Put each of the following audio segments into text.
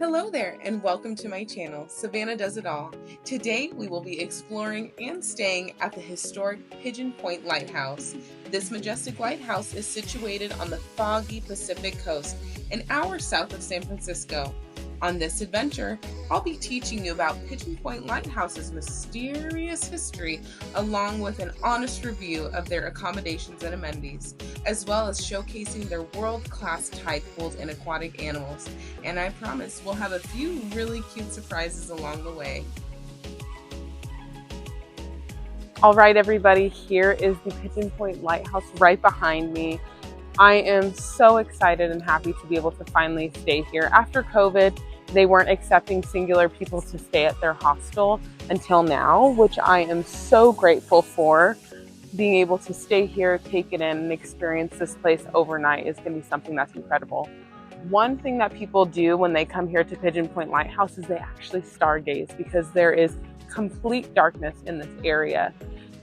Hello there and welcome to my channel, Savannah Does It All. Today we will be exploring and staying at the historic Pigeon Point Lighthouse. This majestic lighthouse is situated on the foggy Pacific coast, an hour south of San Francisco. On this adventure, I'll be teaching you about Pigeon Point Lighthouse's mysterious history, along with an honest review of their accommodations and amenities, as well as showcasing their world-class tide pools and aquatic animals. And I promise we'll have a few really cute surprises along the way. All right, everybody, here is the Pigeon Point Lighthouse right behind me. I am so excited and happy to be able to finally stay here. After COVID, they weren't accepting singular people to stay at their hostel until now, which I am so grateful for. Being able to stay here, take it in, and experience this place overnight is going to be something that's incredible. One thing that people do when they come here to Pigeon Point Lighthouse is they actually stargaze because there is complete darkness in this area.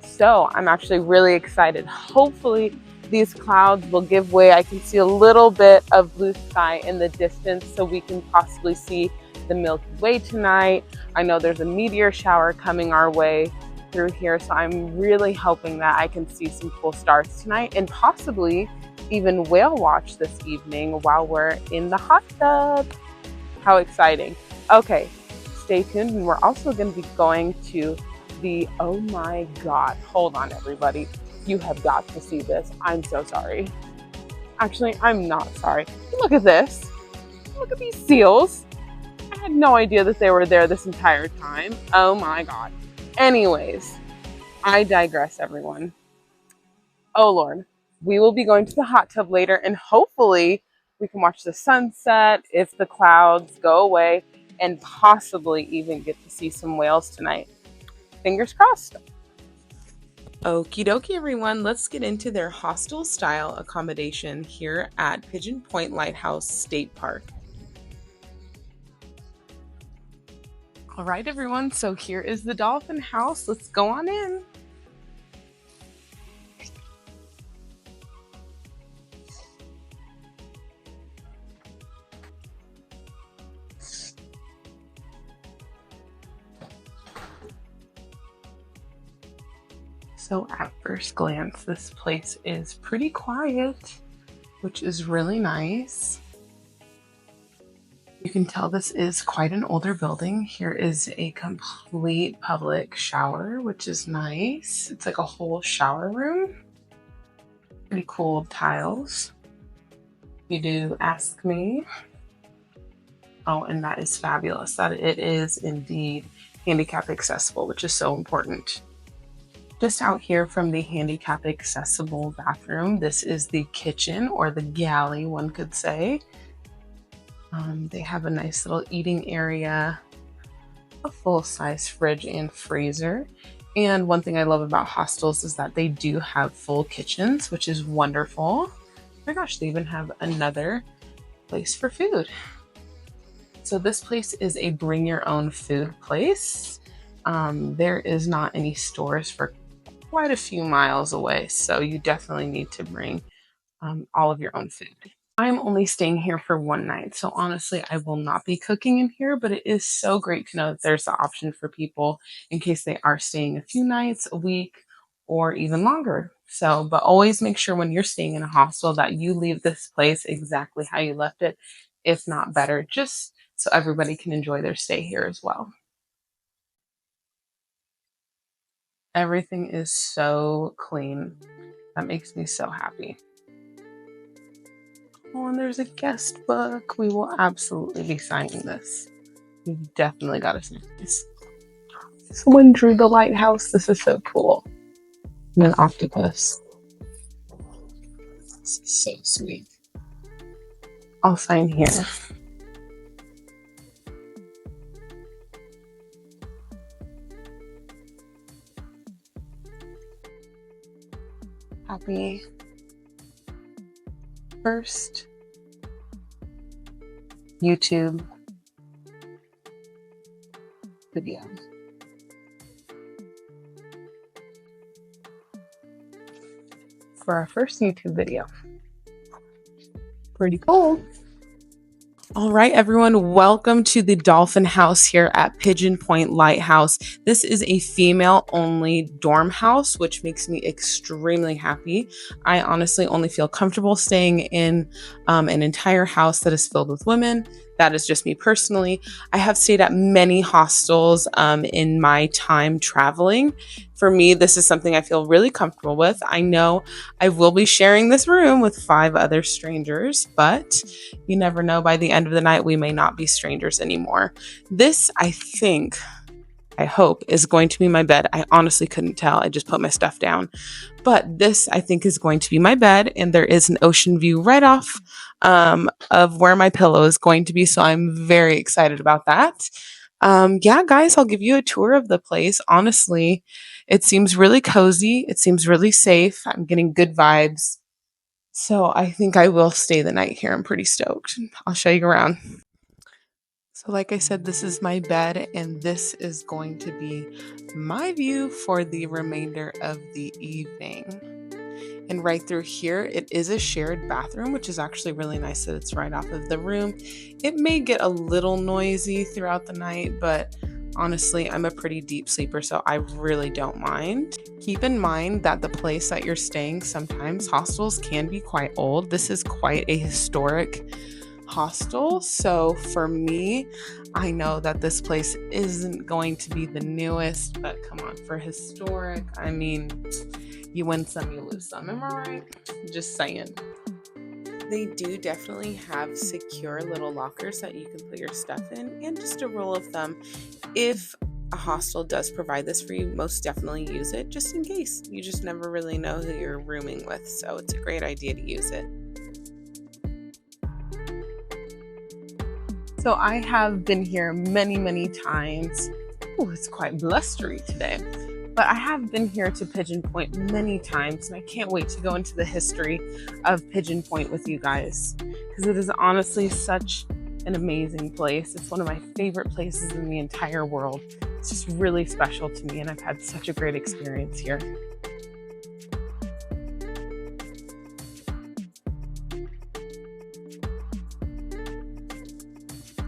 So I'm actually really excited. Hopefully these clouds will give way. I can see a little bit of blue sky in the distance, so we can possibly see the Milky Way tonight. I know there's a meteor shower coming our way through here, so I'm really hoping that I can see some cool stars tonight and possibly even whale watch this evening while we're in the hot tub. How exciting. Okay, stay tuned. And we're also going to be going to the, oh my God, hold on everybody. You have got to see this. I'm so sorry. Actually, I'm not sorry. Look at this. Look at these seals. I had no idea that they were there this entire time. Oh my God. Anyways, I digress, everyone. Oh Lord. We will be going to the hot tub later, and hopefully we can watch the sunset if the clouds go away and possibly even get to see some whales tonight. Fingers crossed. Okie dokie, everyone. Let's get into their hostel style accommodation here at Pigeon Point Lighthouse State Park. All right, everyone. So here is the dolphin house. Let's go on in. So at first glance, this place is pretty quiet, which is really nice. You can tell this is quite an older building. Here is a complete public shower, which is nice. It's like a whole shower room. Pretty cool tiles. You do ask me. Oh, and that is fabulous that it is indeed handicap accessible, which is so important. Just out here from the handicap accessible bathroom, this is the kitchen, or the galley, one could say. They have a nice little eating area, a full-size fridge and freezer. And one thing I love about hostels is that they do have full kitchens, which is wonderful. Oh my gosh, they even have another place for food. So this place is a bring your own food place. There is not any stores for quite a few miles away, so you definitely need to bring all of your own food. I'm only staying here for one night, so honestly I will not be cooking in here, but it is so great to know that there's the option for people in case they are staying a few nights, a week, or even longer. So, but always make sure when you're staying in a hostel that you leave this place exactly how you left it, if not better, just so everybody can enjoy their stay here as well. Everything is so clean. That makes me so happy. Oh, and there's a guest book. We will absolutely be signing this. You've definitely got to sign this. Someone drew the lighthouse. This is so cool. And an octopus. This is so sweet. I'll sign here. Happy first YouTube video. For our first YouTube video. Pretty cool. All right, everyone, welcome to the Dolphin House here at Pigeon Point Lighthouse. This is a female only dorm house, which makes me extremely happy. I honestly only feel comfortable staying in an entire house that is filled with women. That is just me personally. I have stayed at many hostels in my time traveling. For me, this is something I feel really comfortable with. I know I will be sharing this room with 5 other strangers, but you never know. By the end of the night, we may not be strangers anymore. This, I hope, is going to be my bed. I honestly couldn't tell. I just put my stuff down. But this, I think, is going to be my bed. And there is an ocean view right off of where my pillow is going to be. So I'm very excited about that. Yeah, guys, I'll give you a tour of the place. Honestly, it seems really cozy. It seems really safe. I'm getting good vibes. So I think I will stay the night here. I'm pretty stoked. I'll show you around. So, like I said, this is my bed, and this is going to be my view for the remainder of the evening. And right through here, it is a shared bathroom, which is actually really nice that it's right off of the room. It may get a little noisy throughout the night, but honestly, I'm a pretty deep sleeper, so I really don't mind. Keep in mind that the place that you're staying, sometimes hostels can be quite old. This is quite a historic hostel. So for me, I know that this place isn't going to be the newest, but come on, for historic, I mean, you win some, you lose some. Am I right? Just saying. They do definitely have secure little lockers that you can put your stuff in. And just a rule of thumb, if a hostel does provide this for you, most definitely use it just in case. You just never really know who you're rooming with. So it's a great idea to use it. So I have been here many, many times. Oh, it's quite blustery today. But I have been here to Pigeon Point many times, and I can't wait to go into the history of Pigeon Point with you guys, because it is honestly such an amazing place. It's one of my favorite places in the entire world. It's just really special to me, and I've had such a great experience here.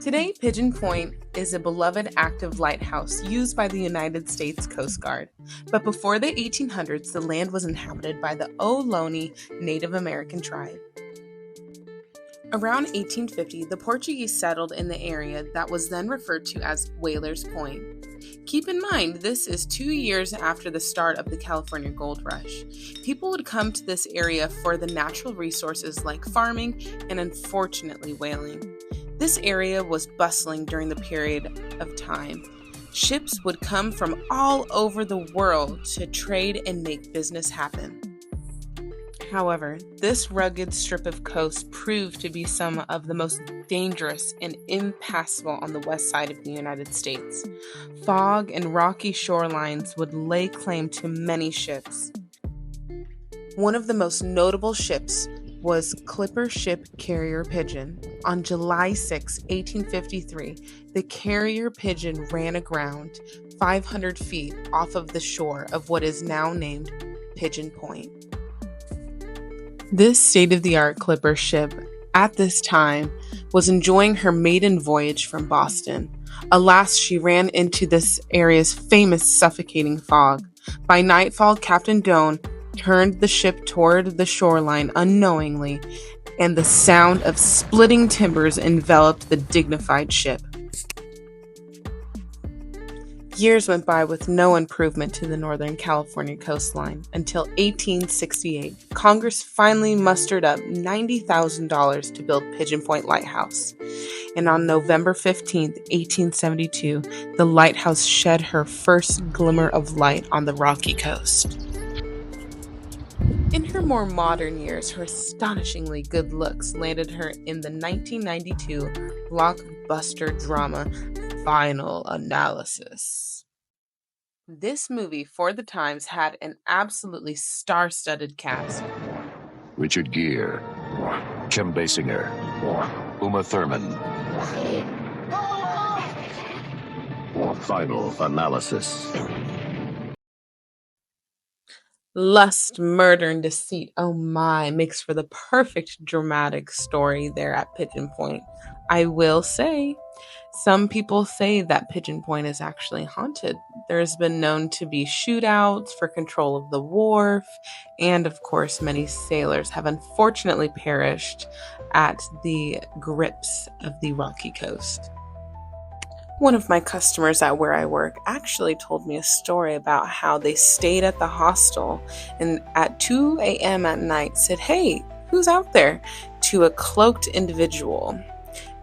Today, Pigeon Point is a beloved active lighthouse used by the United States Coast Guard. But before the 1800s, the land was inhabited by the Ohlone Native American tribe. Around 1850, the Portuguese settled in the area that was then referred to as Whalers Point. Keep in mind, this is 2 years after the start of the California Gold Rush. People would come to this area for the natural resources like farming and, unfortunately, whaling. This area was bustling during the period of time. Ships would come from all over the world to trade and make business happen. However, this rugged strip of coast proved to be some of the most dangerous and impassable on the west side of the United States. Fog and rocky shorelines would lay claim to many ships. One of the most notable ships was clipper ship Carrier Pigeon. On July 6, 1853, the Carrier Pigeon ran aground 500 feet off of the shore of what is now named Pigeon Point. This state-of-the-art clipper ship, at this time, was enjoying her maiden voyage from Boston. Alas, she ran into this area's famous suffocating fog. By nightfall, Captain Doane turned the ship toward the shoreline unknowingly, and the sound of splitting timbers enveloped the dignified ship. Years went by with no improvement to the Northern California coastline until 1868. Congress finally mustered up $90,000 to build Pigeon Point Lighthouse. And on November 15, 1872, the lighthouse shed her first glimmer of light on the rocky coast. In her more modern years, her astonishingly good looks landed her in the 1992 blockbuster drama Final Analysis. This movie, for the times, had an absolutely star-studded cast. Richard Gere, Kim Basinger, Uma Thurman. Final Analysis. Lust, murder, and deceit, oh my, makes for the perfect dramatic story there at Pigeon Point. I will say, some people say that Pigeon Point is actually haunted. There's been known to be shootouts for control of the wharf, and of course, many sailors have unfortunately perished at the grips of the rocky coast. One of my customers at where I work actually told me a story about how they stayed at the hostel and at 2 a.m. at night said, "Hey, who's out there?" to a cloaked individual.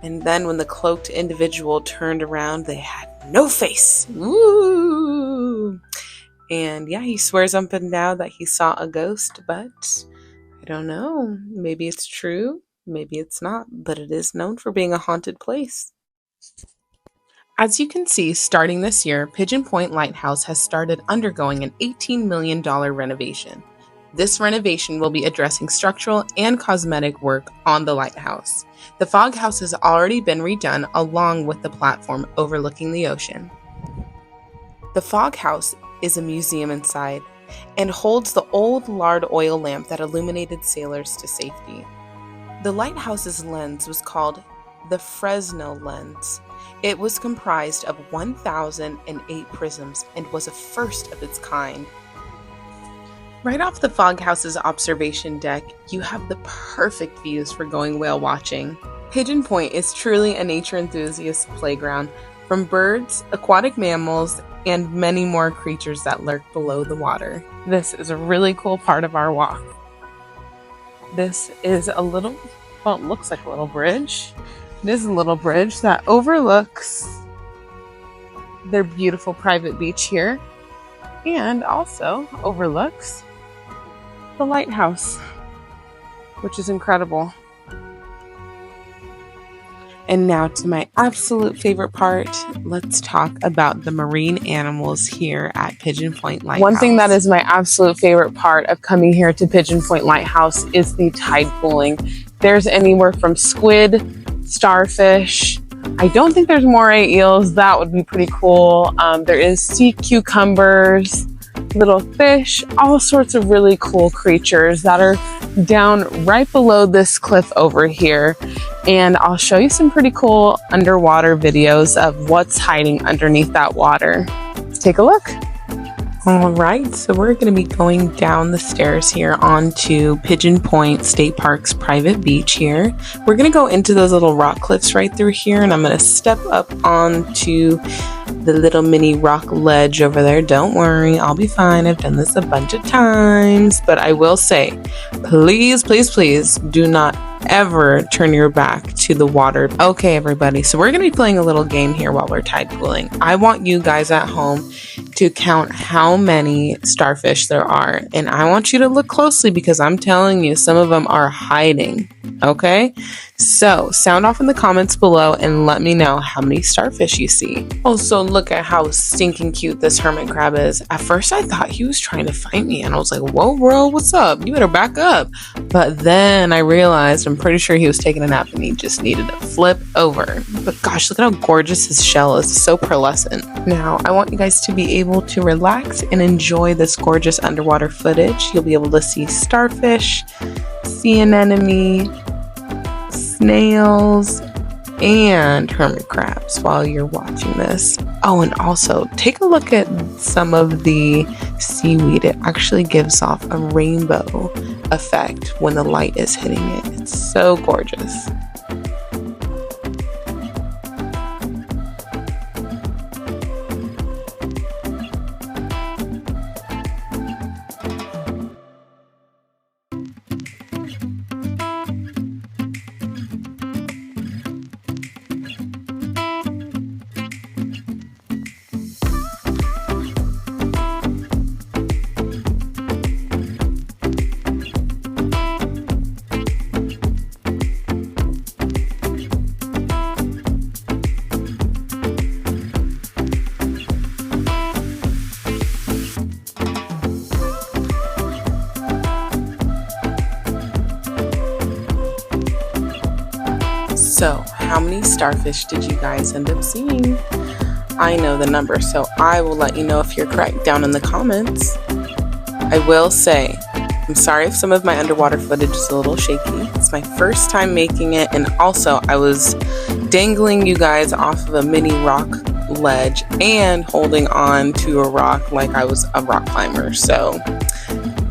And then when the cloaked individual turned around, they had no face. Woo! And yeah, he swears up and down that he saw a ghost, but I don't know. Maybe it's true, maybe it's not, but it is known for being a haunted place. As you can see, starting this year, Pigeon Point Lighthouse has started undergoing an $18 million renovation. This renovation will be addressing structural and cosmetic work on the lighthouse. The fog house has already been redone along with the platform overlooking the ocean. The fog house is a museum inside and holds the old lard oil lamp that illuminated sailors to safety. The lighthouse's lens was called the Fresnel lens. It was comprised of 1,008 prisms and was a first of its kind. Right off the fog house's observation deck, you have the perfect views for going whale watching. Pigeon Point is truly a nature enthusiast playground, from birds, aquatic mammals, and many more creatures that lurk below the water. This is a really cool part of our walk. This is a little, well, it looks like a little bridge. It is a little bridge that overlooks their beautiful private beach here and also overlooks the lighthouse, which is incredible. And now to my absolute favorite part, let's talk about the marine animals here at Pigeon Point Lighthouse. One thing that is my absolute favorite part of coming here to Pigeon Point Lighthouse is the tide pooling. There's anywhere from squid, starfish. I don't think there's moray eels. That would be pretty cool. There is sea cucumbers, little fish, all sorts of really cool creatures that are down right below this cliff over here. And I'll show you some pretty cool underwater videos of what's hiding underneath that water. Let's take a look. All right, so we're going to be going down the stairs here onto Pigeon Point State Park's private beach here. We're going to go into those little rock cliffs right through here, and I'm going to step up onto the little mini rock ledge over there. Don't worry, I'll be fine. I've done this a bunch of times, but I will say, please, please, please do not ever turn your back to the water. Okay, everybody, so we're going to be playing a little game here while we're tide pooling. I want you guys at home to count how many starfish there are, and I want you to look closely because I'm telling you, some of them are hiding. Okay, so sound off in the comments below and let me know how many starfish you see. Also, look at how stinking cute this hermit crab is. At first I thought he was trying to fight me, and I was like, whoa bro, what's up? You better back up. But then I realized I'm pretty sure he was taking a nap and he just needed to flip over. But gosh, look at how gorgeous his shell is. It's so pearlescent. Now I want you guys to be able to relax and enjoy this gorgeous underwater footage. You'll be able to see starfish, sea anemone, snails, and hermit crabs while you're watching this. Oh, and also take a look at some of the seaweed. It actually gives off a rainbow effect when the light is hitting it. It's so gorgeous. So, how many starfish did you guys end up seeing? I know the number, so I will let you know if you're correct down in the comments. I will say, I'm sorry if some of my underwater footage is a little shaky. It's my first time making it, and also I was dangling you guys off of a mini rock ledge and holding on to a rock like I was a rock climber. So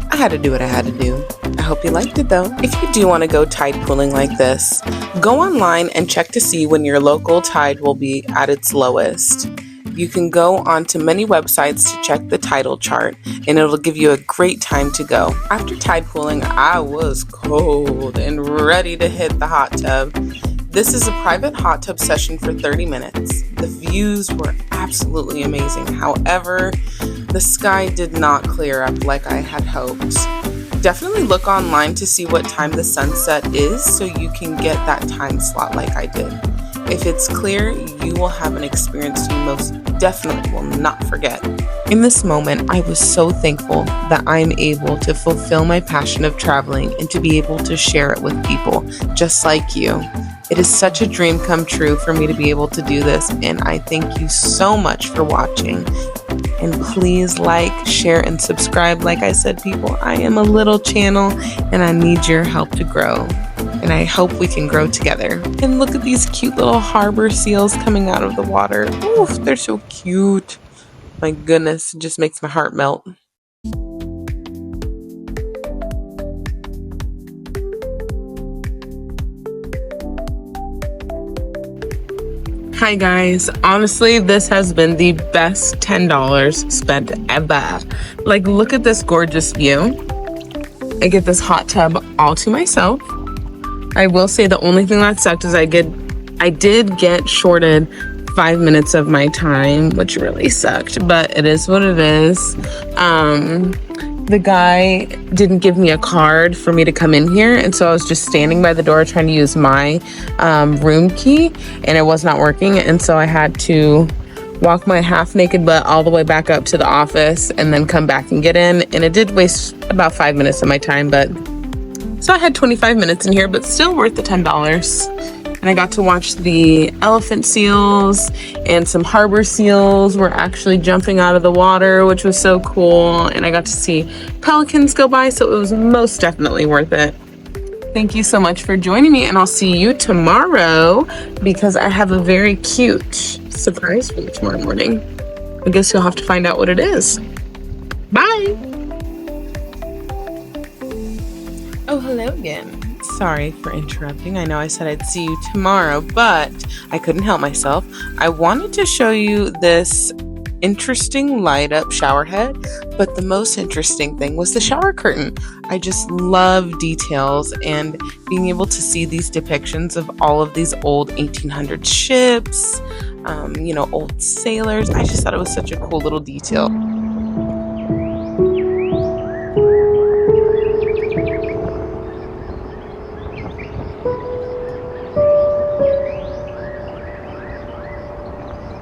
I had to do what I had to do. I hope you liked it though. If you do want to go tide pooling like this, go online and check to see when your local tide will be at its lowest. You can go onto many websites to check the tidal chart, and it'll give you a great time to go. After tide pooling, I was cold and ready to hit the hot tub. This is a private hot tub session for 30 minutes. The views were absolutely amazing. However, the sky did not clear up like I had hoped. Definitely look online to see what time the sunset is so you can get that time slot like I did. If it's clear, you will have an experience you most definitely will not forget. In this moment, I was so thankful that I'm able to fulfill my passion of traveling and to be able to share it with people just like you. It is such a dream come true for me to be able to do this, and I thank you so much for watching. And please like, share, and subscribe. Like I said, people, I am a little channel and I need your help to grow. And I hope we can grow together. And look at these cute little harbor seals coming out of the water. Oof, they're so cute. My goodness, it just makes my heart melt. Hi guys, honestly, this has been the best $10 spent ever. Like, look at this gorgeous view. I get this hot tub all to myself. I will say the only thing that sucked is I did get shorted 5 minutes of my time, which really sucked, but it is what it is. The guy didn't give me a card for me to come in here, and so I was just standing by the door trying to use my room key, and it was not working, and so I had to walk my half naked butt all the way back up to the office and then come back and get in, and it did waste about 5 minutes of my time, but so I had 25 minutes in here, but still worth the $10. And I got to watch the elephant seals, and some harbor seals were actually jumping out of the water, which was so cool. And I got to see pelicans go by, so it was most definitely worth it. Thank you so much for joining me, and I'll see you tomorrow because I have a very cute surprise for you tomorrow morning. I guess you'll have to find out what it is. Bye! Oh, hello again. Sorry for interrupting. I know I said I'd see you tomorrow, but I couldn't help myself. I wanted to show you this interesting light up shower head, but the most interesting thing was the shower curtain. I just love details and being able to see these depictions of all of these old 1800s ships, old sailors. I just thought it was such a cool little detail.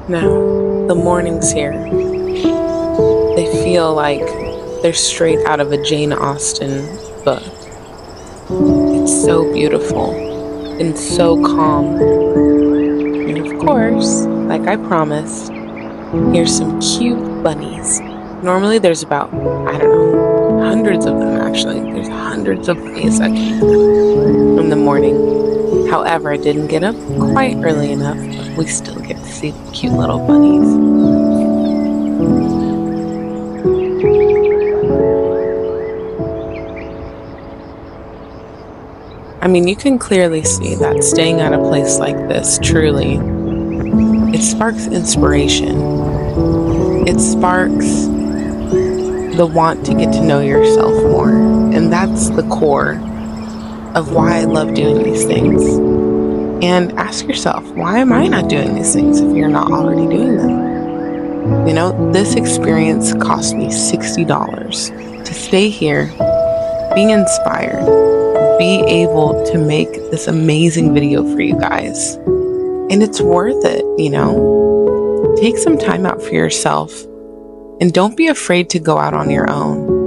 Now, the mornings here, they feel like they're straight out of a Jane Austen book. It's so beautiful and so calm. And of course, like I promised, here's some cute bunnies. Normally there's about, hundreds of them actually. There's hundreds of bunnies that came in the morning. However, I didn't get up quite early enough, but we still get to see the cute little bunnies. I mean, you can clearly see that staying at a place like this, truly, it sparks inspiration. It sparks the want to get to know yourself more. And that's the core of why I love doing these things. And ask yourself, why am I not doing these things if you're not already doing them? You know, this experience cost me $60 to stay here, be inspired, be able to make this amazing video for you guys. And it's worth it, you know? Take some time out for yourself and don't be afraid to go out on your own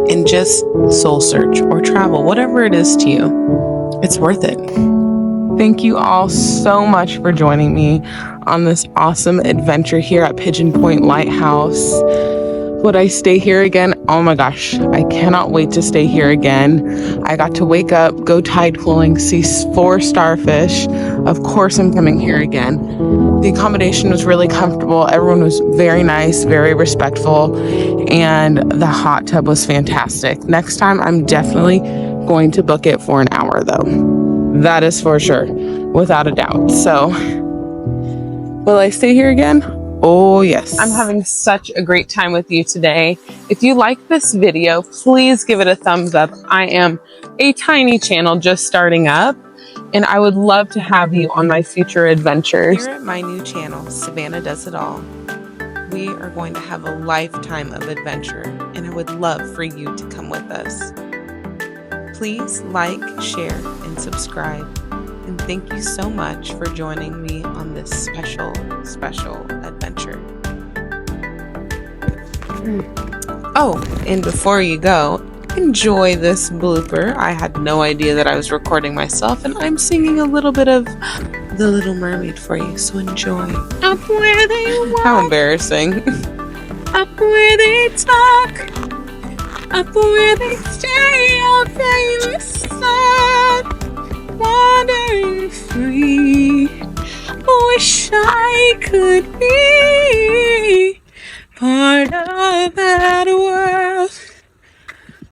and just soul search or travel, whatever it is to you. It's worth it. Thank you all so much for joining me on this awesome adventure here at Pigeon Point Lighthouse. Would I stay here again? Oh my gosh, I cannot wait to stay here again. I got to wake up, go tide pooling, see 4 starfish, of course I'm coming here again. The accommodation was really comfortable. Everyone was very nice, very respectful, and the hot tub was fantastic. Next time, I'm definitely going to book it for an hour, though. That is for sure, without a doubt. So, will I stay here again? Oh, yes. I'm having such a great time with you today. If you like this video, please give it a thumbs up. I am a tiny channel just starting up, and I would love to have you on my future adventures. Here at my new channel, Savannah Does It All, we are going to have a lifetime of adventure, and I would love for you to come with us. Please like, share, and subscribe. And thank you so much for joining me on this special, special adventure. Oh, and before you go, enjoy this blooper. I had no idea that I was recording myself, and I'm singing a little bit of The Little Mermaid for you, so enjoy. Up where they walk. How embarrassing. Up where they talk. Up where they stay all day in the sun. Wandering free. Wish I could be part of that world.